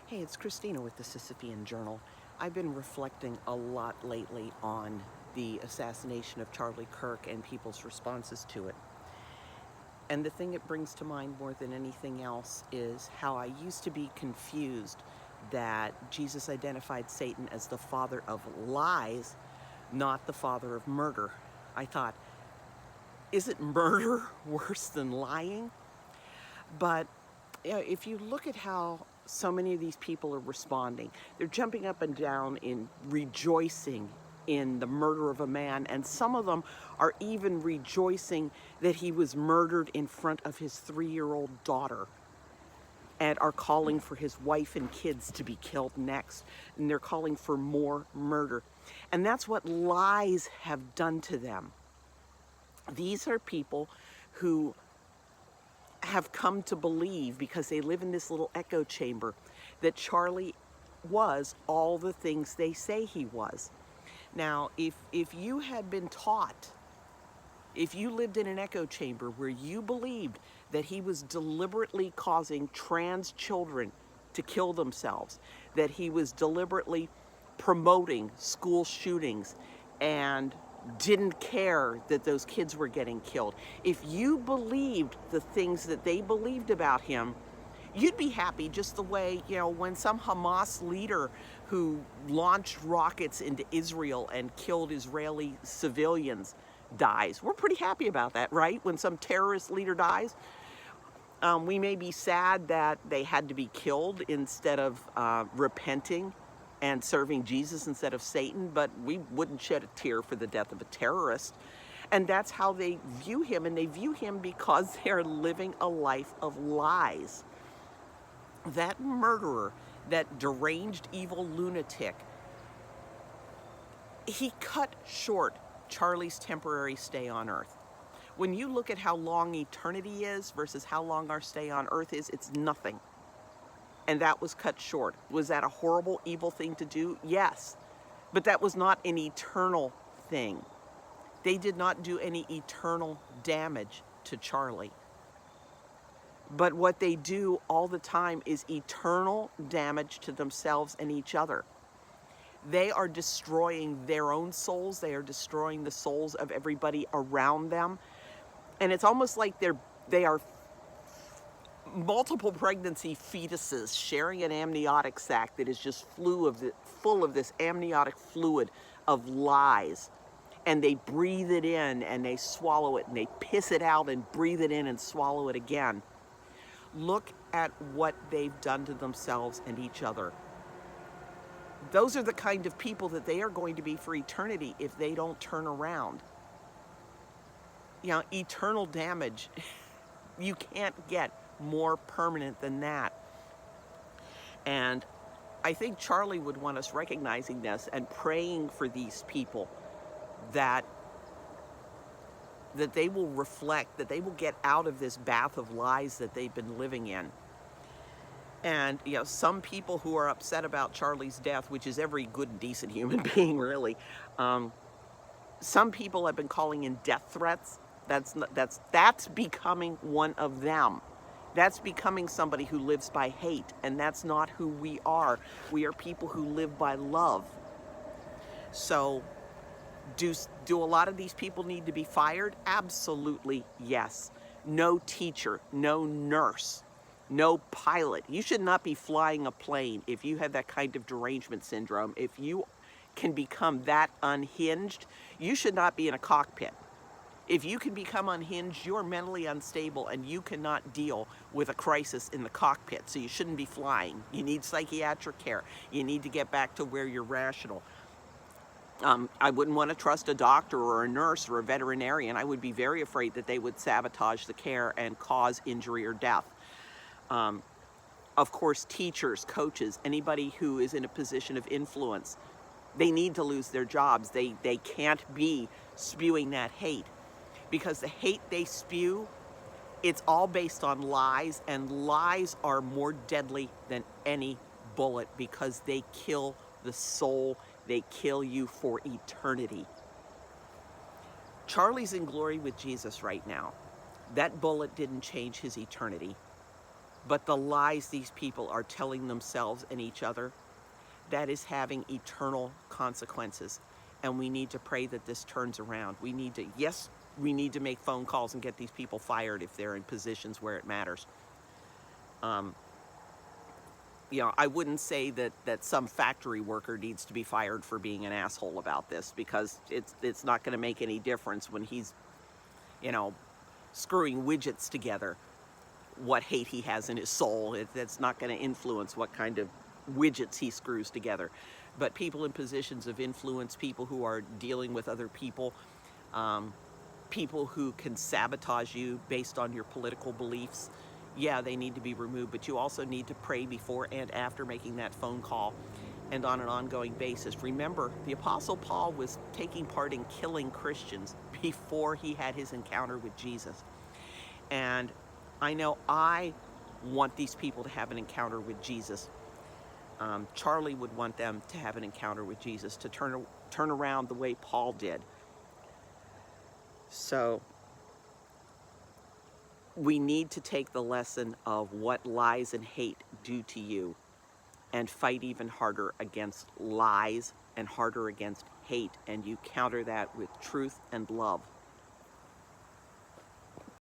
Hey, it's Christina with the Sisyphean Journal. I've been reflecting a lot lately on the assassination of Charlie Kirk and people's responses to it. And the thing it brings to mind more than anything else is how I used to be confused that Jesus identified Satan as the father of lies, not the father of murder. I thought, isn't murder worse than lying? But if you look at how so many of these people are responding, they're jumping up and down in rejoicing in the murder of a man, and some of them are even rejoicing that he was murdered in front of his 3-year-old daughter, and are calling for his wife and kids to be killed next, and they're calling for more murder. And that's what lies have done to them. These are people who have come to believe, because they live in this little echo chamber, that Charlie was all the things they say he was. Now, if you had been taught, if you lived in an echo chamber where you believed that he was deliberately causing trans children to kill themselves, that he was deliberately promoting school shootings and didn't care that those kids were getting killed, if you believed the things that they believed about him, you'd be happy just the way, when some Hamas leader who launched rockets into Israel and killed Israeli civilians dies. We're pretty happy about that, right? When some terrorist leader dies. We may be sad that they had to be killed instead of repenting and serving Jesus instead of Satan, but we wouldn't shed a tear for the death of a terrorist. And that's how they view him, and they view him because they're living a life of lies. That murderer, that deranged evil lunatic, he cut short Charlie's temporary stay on earth. When you look at how long eternity is versus how long our stay on earth is, it's nothing. And that was cut short. Was that a horrible, evil thing to do? Yes. But that was not an eternal thing. They did not do any eternal damage to Charlie. But what they do all the time is eternal damage to themselves and each other. They are destroying their own souls. They are destroying the souls of everybody around them. And it's almost like they are multiple pregnancy fetuses sharing an amniotic sac that is just full of this amniotic fluid of lies. And they breathe it in and they swallow it, and they piss it out and breathe it in and swallow it again. Look at what they've done to themselves and each other. Those are the kind of people that they are going to be for eternity if they don't turn around. Eternal damage, you can't get more permanent than that. And I think Charlie would want us recognizing this and praying for these people, that they will reflect, that they will get out of this bath of lies that they've been living in. And, some people who are upset about Charlie's death, which is every good and decent human being, really, some people have been calling in death threats. That's becoming one of them. That's becoming somebody who lives by hate, and that's not who we are. We are people who live by love. So, do a lot of these people need to be fired? Absolutely, yes. No teacher, no nurse, no pilot. You should not be flying a plane if you have that kind of derangement syndrome. If you can become that unhinged, you should not be in a cockpit. If you can become unhinged, you're mentally unstable and you cannot deal with a crisis in the cockpit. So you shouldn't be flying. You need psychiatric care. You need to get back to where you're rational. I wouldn't want to trust a doctor or a nurse or a veterinarian. I would be very afraid that they would sabotage the care and cause injury or death. Of course, teachers, coaches, anybody who is in a position of influence, they need to lose their jobs. They can't be spewing that hate, because the hate they spew, it's all based on lies, and lies are more deadly than any bullet because they kill the soul. They kill you for eternity. Charlie's in glory with Jesus right now. That bullet didn't change his eternity. But the lies these people are telling themselves and each other, that is having eternal consequences. And we need to pray that this turns around. We need to, yes, we need to make phone calls and get these people fired if they're in positions where it matters. You know, I wouldn't say that some factory worker needs to be fired for being an asshole about this, because it's not going to make any difference when he's, you know, screwing widgets together, what hate he has in his soul. That's not going to influence what kind of widgets he screws together. But people in positions of influence, people who are dealing with other people, people who can sabotage you based on your political beliefs, yeah, they need to be removed. But you also need to pray before and after making that phone call, and on an ongoing basis. Remember, the Apostle Paul was taking part in killing Christians before he had his encounter with Jesus. And I know I want these people to have an encounter with Jesus. Charlie would want them to have an encounter with Jesus, to turn around the way Paul did. So we need to take the lesson of what lies and hate do to you and fight even harder against lies and harder against hate, and you counter that with truth and love.